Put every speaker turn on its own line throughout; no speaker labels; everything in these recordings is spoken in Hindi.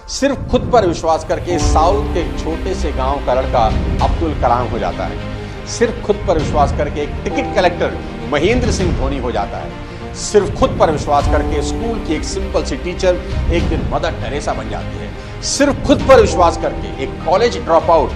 सिर्फ खुद पर विश्वास करके साउथ के एक छोटे से गांव का लड़का अब्दुल कलाम हो जाता है। सिर्फ खुद पर विश्वास करके एक टिकट कलेक्टर महेंद्र सिंह धोनी हो जाता है। सिर्फ खुद पर विश्वास करके स्कूल की एक सिंपल सी टीचर एक दिन मदर टेरेसा बन जाती है। सिर्फ खुद पर विश्वास करके एक college drop out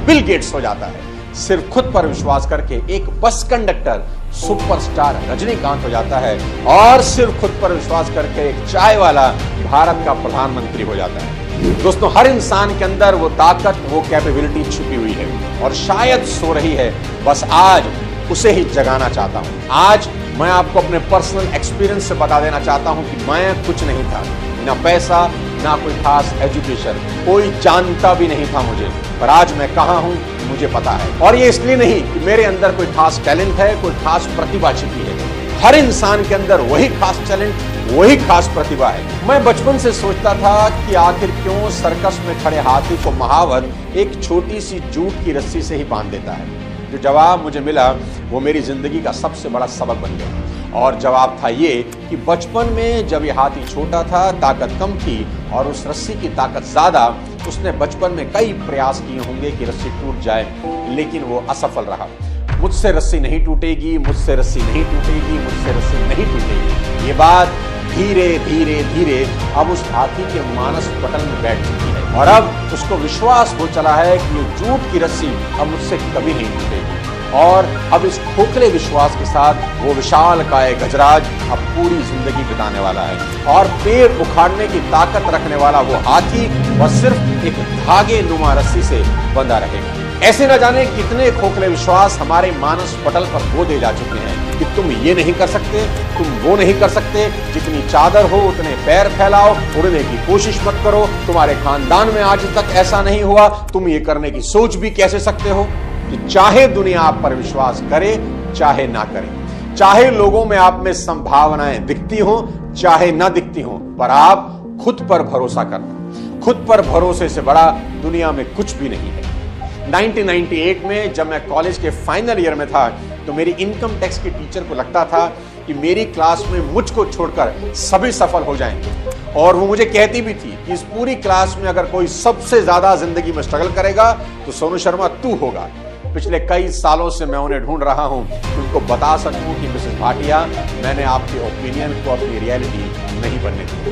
Bill Gates हो जाता है। सिर्फ खुद पर विश्वास करके एक बस कंडक्टर सुपरस्टार रजनीकांत हो जाता है। और सिर्फ खुद पर विश्वास करके एक चाय वाला भारत का प्रधानमंत्री हो जाता है। दोस्तों, हर इंसान के अंदर वो ताकत, वो कैपेबिलिटी छुपी हुई है और शायद सो रही है। बस आज उसे ही जगाना चाहता हूं। आज मैं आपको अपने पर्सनल एक्सपीरियंस से बता देना चाहता हूं कि मैं कुछ नहीं था, ना पैसा, ना कोई खास एजुकेशन, कोई जानता भी नहीं था मुझे, पर आज मैं कहां हूं मुझे पता है। और ये इसलिए नहीं कि मेरे अंदर कोई खास टैलेंट है, कोई खास प्रतिभा छिपी है। हर इंसान के अंदर वही खास टैलेंट, वही खास प्रतिभा है। मैं बचपन से सोचता था कि आखिर क्यों सर्कस में खड़े हाथी को महावर एक छोटी सी जूट की रस्सी से ही बांध देता है। जो जवाब मुझे मिला वो मेरी जिंदगी का सबसे बड़ा सबक बन गया। और जवाब था ये कि बचपन में जब ये हाथी छोटा था, ताकत कम थी और उस रस्सी की ताकत ज्यादा, उसने बचपन में कई प्रयास किए होंगे कि रस्सी टूट जाए, लेकिन वो असफल रहा। मुझसे रस्सी नहीं टूटेगी, मुझसे रस्सी नहीं टूटेगी, मुझसे रस्सी नहीं टूटेगी, ये बात धीरे धीरे धीरे अब उस हाथी के मानस पटल में बैठ चुकी है। और अब उसको विश्वास हो चला है कि ये जूट की रस्सी अब मुझसे कभी नहीं टूटेगी। और अब इस खोखले विश्वास के साथ वो विशाल काय गजराज अब पूरी जिंदगी बिताने वाला है। और पेड़ उखाड़ने की ताकत रखने वाला वो हाथी वह सिर्फ एक धागे नुमा रस्सी से बंधा रहेगा। ऐसे न जाने कितने खोखले विश्वास हमारे मानस पटल पर बोधे जा चुके हैं कि तुम ये नहीं कर सकते, तुम वो नहीं कर सकते, जितनी चादर हो उतने पैर फैलाओ, उड़ने की कोशिश मत करो, तुम्हारे खानदान में आज तक ऐसा नहीं हुआ, तुम ये करने की सोच भी कैसे सकते हो। कि चाहे दुनिया आप पर विश्वास करे, चाहे ना करे, चाहे लोगों में आप में संभावनाएं दिखती हो, चाहे ना दिखती हो, पर आप खुद पर भरोसा करना। खुद पर भरोसे से बड़ा दुनिया में कुछ भी नहीं है। 1998 में जब मैं कॉलेज के फाइनल ईयर में था तो मेरी इनकम टैक्स की टीचर को लगता था कि मेरी क्लास में मुझको छोड़कर सभी सफल हो जाएंगे। और वो मुझे कहती भी थी कि इस पूरी क्लास में अगर कोई सबसे ज्यादा जिंदगी में स्ट्रगल करेगा तो सोनू शर्मा तू होगा। पिछले कई सालों से मैं उन्हें ढूंढ रहा हूं कि उनको बता सकूं कि मिसेस भाटिया, मैंने आपके ओपिनियन को अपनी रियलिटी नहीं बनने दी।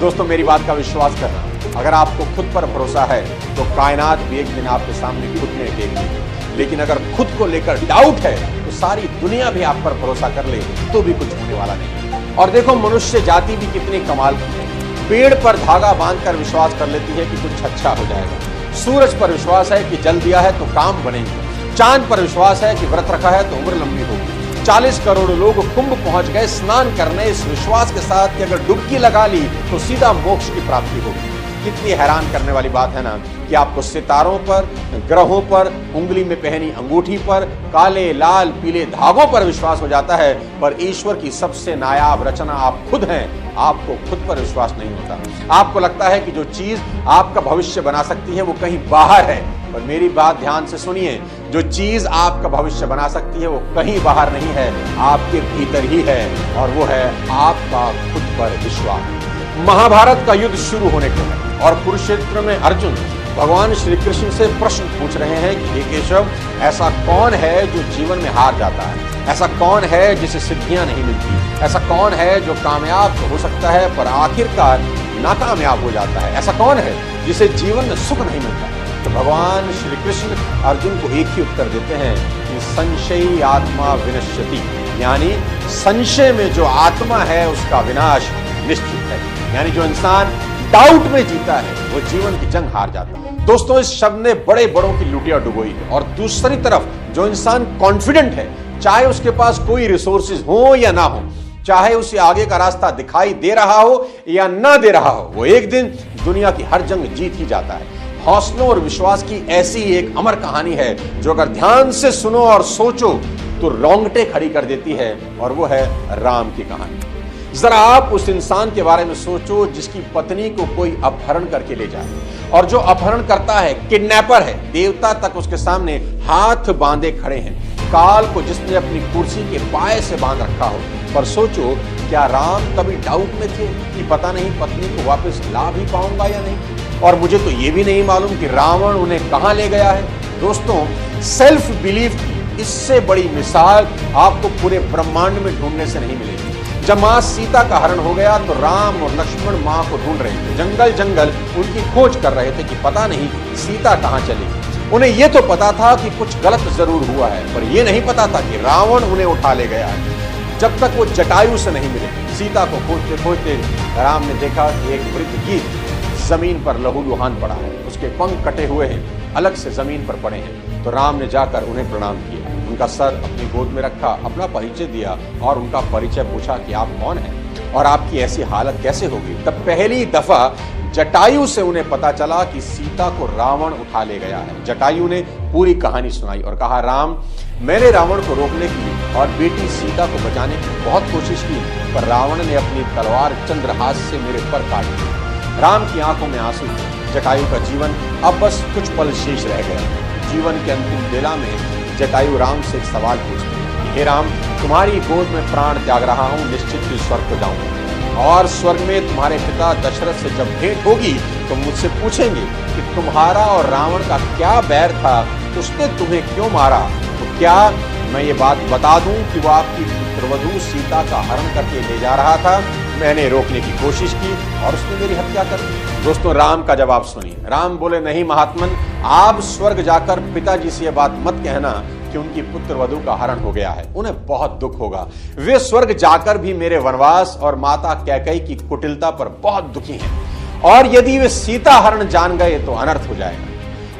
दोस्तों, मेरी बात का विश्वास करना, अगर आपको खुद पर भरोसा है तो कायनात भी एक दिन आपके सामने घुटने टेकेगी। लेकिन अगर खुद को लेकर डाउट है तो सारी दुनिया भी आप पर भरोसा कर ले तो भी कुछ होने वाला नहीं। और देखो, मनुष्य जाति भी कितनी कमाल की है। पेड़ पर धागा बांधकर विश्वास कर लेती है कि कुछ अच्छा हो जाएगा। सूरज पर विश्वास है कि जल दिया है तो काम बनेंगे। चांद पर विश्वास है कि व्रत रखा है तो उम्र लंबी होगी। 40 करोड़ लोग कुंभ पहुंच गए स्नान करने इस विश्वास के साथ कि अगर डुबकी लगा ली तो सीधा मोक्ष की प्राप्ति होगी। कितनी हैरान करने वाली बात है ना कि आपको सितारों पर, ग्रहों पर, उंगली में पहनी अंगूठी पर, काले लाल पीले धागों पर विश्वास हो जाता है, पर ईश्वर की सबसे नायाब रचना आप खुद हैं, आपको खुद पर विश्वास नहीं होता। आपको लगता है कि जो चीज आपका भविष्य बना सकती है वो कहीं बाहर है, पर मेरी बात ध्यान से सुनिए, जो चीज आपका भविष्य बना सकती है वो कहीं बाहर नहीं है, आपके भीतर ही है, और वो है आपका खुद पर विश्वास। महाभारत का युद्ध शुरू होने को है और कुरुक्षेत्र में अर्जुन भगवान श्री कृष्ण से प्रश्न पूछ रहे हैं कि हे केशव, ऐसा कौन है जो जीवन में हार जाता है? ऐसा कौन है जिसे सिद्धियां नहीं मिलती? ऐसा कौन है जो कामयाब तो हो सकता है पर आखिरकार नाकामयाब हो जाता है? ऐसा कौन है जिसे जीवन में सुख नहीं मिलता? तो भगवान श्री कृष्ण अर्जुन को एक ही उत्तर देते हैं कि संशयी आत्मा विनश्यति, यानी संशय में जो आत्मा है उसका विनाश निश्चित है। यानी जो इंसान डाउट में जीता है वो जीवन की जंग हार जाता है। दोस्तों, इस शब्द ने बड़े बड़ों की लुटिया डुबोई है। और दूसरी तरफ जो इंसान कॉन्फिडेंट है, चाहे उसके पास कोई रिसोर्सेज हो या ना हो, चाहे उसे आगे का रास्ता दिखाई दे रहा हो या ना दे रहा हो, वो एक दिन दुनिया की हर जंग जीत ही जाता है। हौसलों और विश्वास की ऐसी ही एक अमर कहानी है जो अगर ध्यान से सुनो और सोचो तो रोंगटे खड़ी कर देती है, और वो है राम की कहानी। जरा आप उस इंसान के बारे में सोचो जिसकी पत्नी को कोई अपहरण करके ले जाए, और जो अपहरण करता है किडनैपर है, देवता तक उसके सामने हाथ बांधे खड़े हैं। काल को जिसने अपनी कुर्सी के पाए से बांध रखा हो। पर सोचो, क्या राम कभी डाउट में थे कि पता नहीं पत्नी को वापस ला भी पाऊंगा या नहीं? और मुझे तो ये भी नहीं मालूम कि रावण उन्हें कहां ले गया है। दोस्तों, सेल्फ बिलीफ की इससे बड़ी मिसाल आपको पूरे ब्रह्मांड में ढूंढने से नहीं मिलेगी। जब मां सीता का हरण हो गया तो राम और लक्ष्मण मां को ढूंढ रहे थे, जंगल जंगल उनकी खोज कर रहे थे कि पता नहीं सीता कहां चली। उन्हें यह तो पता था कि कुछ गलत जरूर हुआ है, पर यह नहीं पता था कि रावण उन्हें उठा ले गया है। जब तक वो जटायु से नहीं मिले, सीता को खोजते खोजते राम ने देखा कि एक वृद्ध गीत जमीन पर लहूलुहान पड़ा है, उसके पंख कटे हुए हैं, अलग से जमीन पर पड़े हैं। तो राम ने जाकर उन्हें प्रणाम किया, उनका सर अपनी गोद में रखा, अपना परिचय दिया और उनका परिचय पूछा कि आप कौन हैं और आपकी ऐसी हालत कैसे होगी। तब पहली दफा जटायु से उन्हें पता चला कि सीता को रावण उठा ले गया है। जटायु ने पूरी कहानी सुनाई और कहा, राम, मैंने रावण को रोकने की और बेटी सीता को बचाने की बहुत कोशिश की, पर रावण ने अपनी तलवार चंद्रहास से मेरे पर काट दी। राम की आंखों में आंसू थे। जटायु का जीवन अब बस कुछ पल शेष रह गया। जीवन के अंतिम बेला में जटायु राम से एक सवाल पूछते हैं, हे राम, तुम्हारी गोद में प्राण त्याग रहा हूं, निश्चित ही स्वर्ग को जाऊंगा और स्वर्ग में तुम्हारे पिता दशरथ से जब भेंट होगी तो मुझसे पूछेंगे कि तुम्हारा और रावण का क्या बैर था, उसने तुम्हें क्यों मारा। तो क्या मैं ये बात बता दूं कि वो आपकी पुत्रवधू सीता का हरण करके ले जा रहा था, मैंने रोकने की कोशिश की और उसने मेरी हत्या कर दी। दोस्तों, राम का जवाब सुनिए। राम बोले, नहीं महात्मन, आप स्वर्ग जाकर पिताजी से यह बात मत कहना कि उनकी पुत्रवधू का हरण हो गया है, उन्हें बहुत दुख होगा। वे स्वर्ग जाकर भी मेरे वनवास और माता कैकेयी की कुटिलता पर बहुत दुखी हैं, और यदि वे सीता हरण जान गए तो अनर्थ हो जाएगा।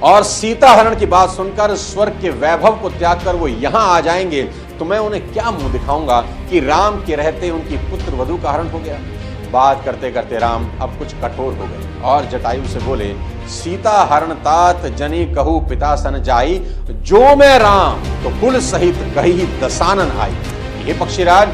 और सीता हरण की बात सुनकर स्वर्ग के वैभव को त्याग कर वो यहां आ जाएंगे तो मैं उन्हें क्या मुंह दिखाऊंगा कि राम के रहते उनकी पुत्र वधू का हरण हो गया। बात करते करते राम अब कुछ कठोर हो गए और जटायु से बोले, सीता हरण तात जनी कहू पिता सन जाई, जो मैं राम तो कुल सहित कही दसानन आई। ये पक्षीराज,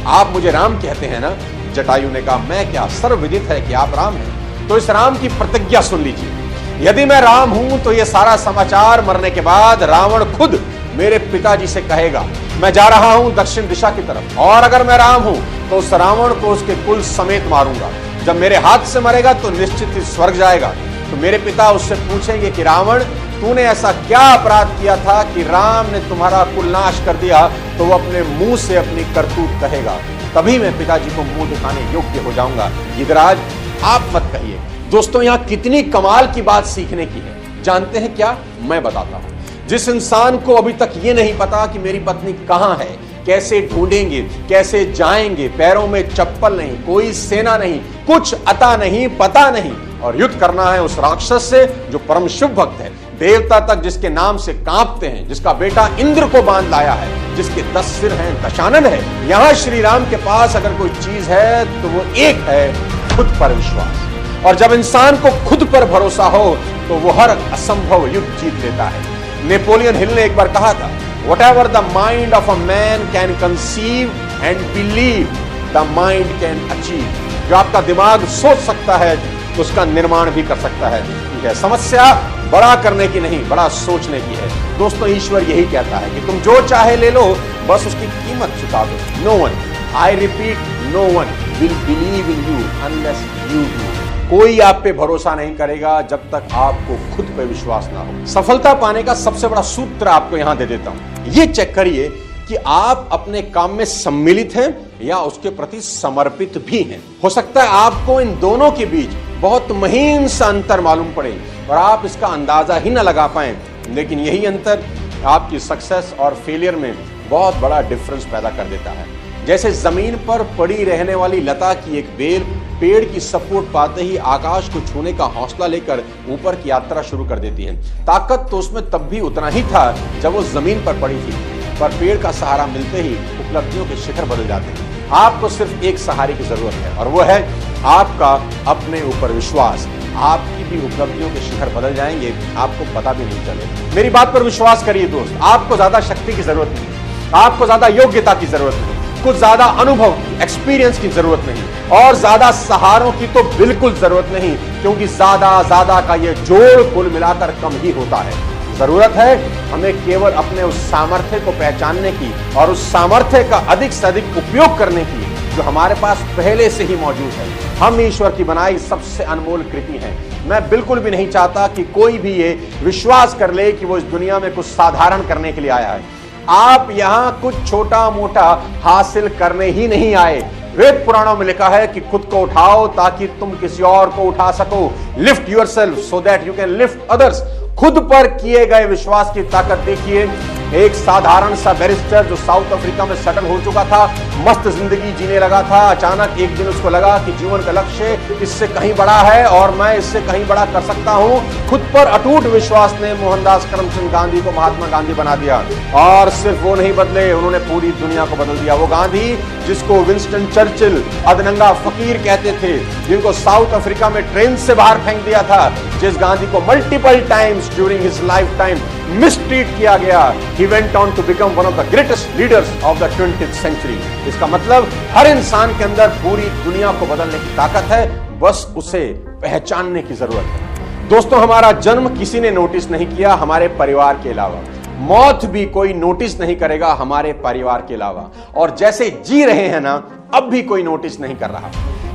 आप मुझे राम कहते हैं ना? जटायु ने कहा, मैं क्या, सर्वविदित है कि आप राम हैं। तो इस राम की प्रतिज्ञा सुन लीजिए। यदि मैं राम हूं तो यह सारा समाचार मरने के बाद रावण खुद मेरे पिताजी से कहेगा, मैं जा रहा हूं दक्षिण दिशा की तरफ, और अगर मैं राम हूं तो उस रावण को उसके कुल समेत मारूंगा। जब मेरे हाथ से मरेगा तो निश्चित ही स्वर्ग जाएगा। तो मेरे पिता उससे पूछेंगे कि रावण, तूने ऐसा क्या अपराध किया था कि राम ने तुम्हारा कुल नाश कर दिया? तो वो अपने मुंह से अपनी करतूत कहेगा, तभी मैं पिताजी को मुंह दिखाने योग्य हो जाऊंगा। गिरिराज, आप मत कहिए। दोस्तों, यहां कितनी कमाल की बात सीखने की है, जानते हैं क्या? मैं बताता हूं। जिस इंसान को अभी तक ये नहीं पता कि मेरी पत्नी कहां है, कैसे ढूंढेंगे, कैसे जाएंगे, पैरों में चप्पल नहीं, कोई सेना नहीं, कुछ अता नहीं, पता नहीं, और युद्ध करना है उस राक्षस से जो परम शुभ भक्त है, देवता तक जिसके नाम से कांपते हैं, जिसका बेटा इंद्र को बांध लाया है, जिसके 10 सिर हैं, दशानन है। यहां श्री राम के पास अगर कोई चीज है तो वो एक है, खुद पर विश्वास। और जब इंसान को खुद पर भरोसा हो तो वो हर असंभव युद्ध जीत लेता है। नेपोलियन हिल ने एक बार कहा था, whatever the mind of a man can conceive and believe, the mind can achieve। जो आपका दिमाग सोच सकता है उसका निर्माण भी कर सकता है। ठीक है, समस्या बड़ा करने की नहीं, बड़ा सोचने की है। दोस्तों, ईश्वर यही कहता है कि तुम जो चाहे ले लो, बस उसकी कीमत चुका दो। No one, I repeat, no one will believe in you unless you do। कोई आप पे भरोसा नहीं करेगा जब तक आपको खुद पे विश्वास ना हो। सफलता पाने का सबसे बड़ा सूत्र आपको यहां दे देता हूं। ये चेक करिए कि आप अपने काम में सम्मिलित हैं या उसके प्रति समर्पित भी हैं। हो सकता है आपको इन दोनों के बीच बहुत महीन सा अंतर मालूम पड़े और आप इसका अंदाजा ही ना लगा पाए, लेकिन यही अंतर आपकी सक्सेस और फेलियर में बहुत बड़ा डिफरेंस पैदा कर देता है। जैसे जमीन पर पड़ी रहने वाली लता की एक बेल पेड़ की सपोर्ट पाते ही आकाश को छूने का हौसला लेकर ऊपर की यात्रा शुरू कर देती है। ताकत तो उसमें तब भी उतना ही था जब वो जमीन पर पड़ी थी, पर पेड़ का सहारा मिलते ही उपलब्धियों के शिखर बदल जाते हैं। आपको सिर्फ एक सहारे की जरूरत है और वो है आपका अपने ऊपर विश्वास। आपकी भी उपलब्धियों के शिखर बदल जाएंगे, आपको पता भी नहीं चलेगा। मेरी बात पर विश्वास करिए दोस्त, आपको ज्यादा शक्ति की जरूरत नहीं, आपको ज्यादा योग्यता की जरूरत नहीं, कुछ ज्यादा अनुभव की, एक्सपीरियंस की जरूरत नहीं, और ज्यादा सहारों की तो बिल्कुल जरूरत नहीं, क्योंकि ज्यादा का ये जोड़ कुल मिलाकर कम ही होता है। जरूरत है हमें केवल अपने उस सामर्थ्य को पहचानने की और उस सामर्थ्य का अधिक से अधिक उपयोग करने की, जो हमारे पास पहले से ही मौजूद है। हम ईश्वर की बनाई सबसे अनमोल कृति हैं। मैं बिल्कुल भी नहीं चाहता कि कोई भी ये विश्वास कर ले कि वो इस दुनिया में कुछ साधारण करने के लिए आया है। आप यहां कुछ छोटा मोटा हासिल करने ही नहीं आए। वेद पुराणों में लिखा है कि खुद को उठाओ ताकि तुम किसी और को उठा सको। Lift yourself so that you can lift others. खुद पर किए गए विश्वास की ताकत देखिए। एक साधारण सा बैरिस्टर जो साउथ अफ्रीका में सेटल हो चुका था, मस्त जिंदगी जीने लगा था, अचानक एक दिन उसको लगा कि जीवन का लक्ष्य इससे कहीं बड़ा है और मैं इससे कहीं बड़ा कर सकता हूं। खुद पर अटूट विश्वास ने मोहनदास करमचंद गांधी को महात्मा गांधी बना दिया। और सिर्फ वो नहीं बदले, उन्होंने पूरी दुनिया को बदल दिया। वो गांधी जिसको विंस्टन चर्चिल अदनंगा फकीर कहते थे, जिनको साउथ अफ्रीका में ट्रेन से बाहर फेंक दिया था, जिस गांधी को multiple times during his life time mistreat किया गया, he went on to become one of the greatest leaders of the 20th century। इसका मतलब हर इंसान के अंदर पूरी दुनिया को बदलने की ताकत है, बस उसे पहचानने की जरूरत है। दोस्तों, हमारा जन्म किसी ने नोटिस नहीं किया हमारे परिवार के अलावा। मौत भी कोई नोटिस नहीं करेगा हमारे परिवार के अलावा। और जैसे जी रहे हैं ना, अब भी कोई नोटिस नहीं कर रहा।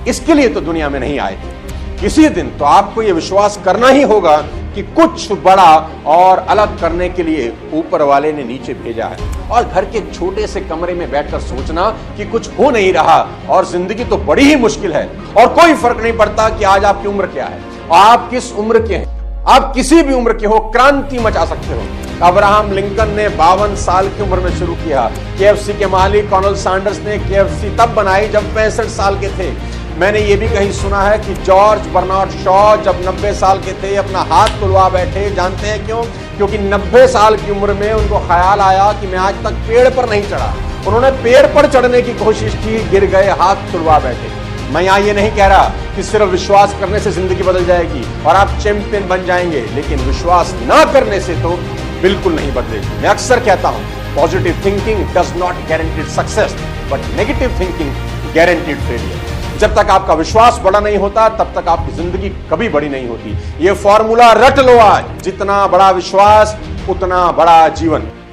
इसके लिए तो दुनिया में नहीं आए थे। किसी दिन तो आपको यह विश्वास करना ही होगा कि कुछ बड़ा और अलग करने के लिए ऊपर वाले ने नीचे भेजा है। और घर के छोटे से कमरे में बैठकर सोचना कि कुछ हो नहीं रहा और जिंदगी तो बड़ी ही मुश्किल है और कोई फर्क नहीं पड़ता कि आज आपकी उम्र क्या है और आप किस उम्र के हैं। आप किसी भी उम्र के हो, क्रांति मचा सकते हो। अब्राहम लिंकन ने 52 साल की उम्र में शुरू किया। KFC के मालिक कर्नल सैंडर्स ने KFC तब बनाई जब 65 साल के थे। मैंने ये भी कहीं सुना है कि जॉर्ज बर्नार्ड शॉ जब 90 साल के थे अपना हाथ तुड़वा बैठे। जानते हैं क्यों? क्योंकि 90 साल की उम्र में उनको ख्याल आया कि मैं आज तक पेड़ पर नहीं चढ़ा। उन्होंने पेड़ पर चढ़ने की कोशिश की, गिर गए, हाथ तुड़वा बैठे। मैं यहाँ ये नहीं कह रहा कि सिर्फ विश्वास करने से जिंदगी बदल जाएगी और आप चैंपियन बन जाएंगे, लेकिन विश्वास ना करने से तो बिल्कुल नहीं बदलेगी। मैं अक्सर कहता हूँ, positive thinking does not guarantee success but negative thinking guaranteed failure. जब तक आपका विश्वास बड़ा नहीं होता तब तक आपकी जिंदगी कभी बड़ी नहीं होती। ये फॉर्मूला रट लो आज, जितना बड़ा विश्वास उतना बड़ा जीवन।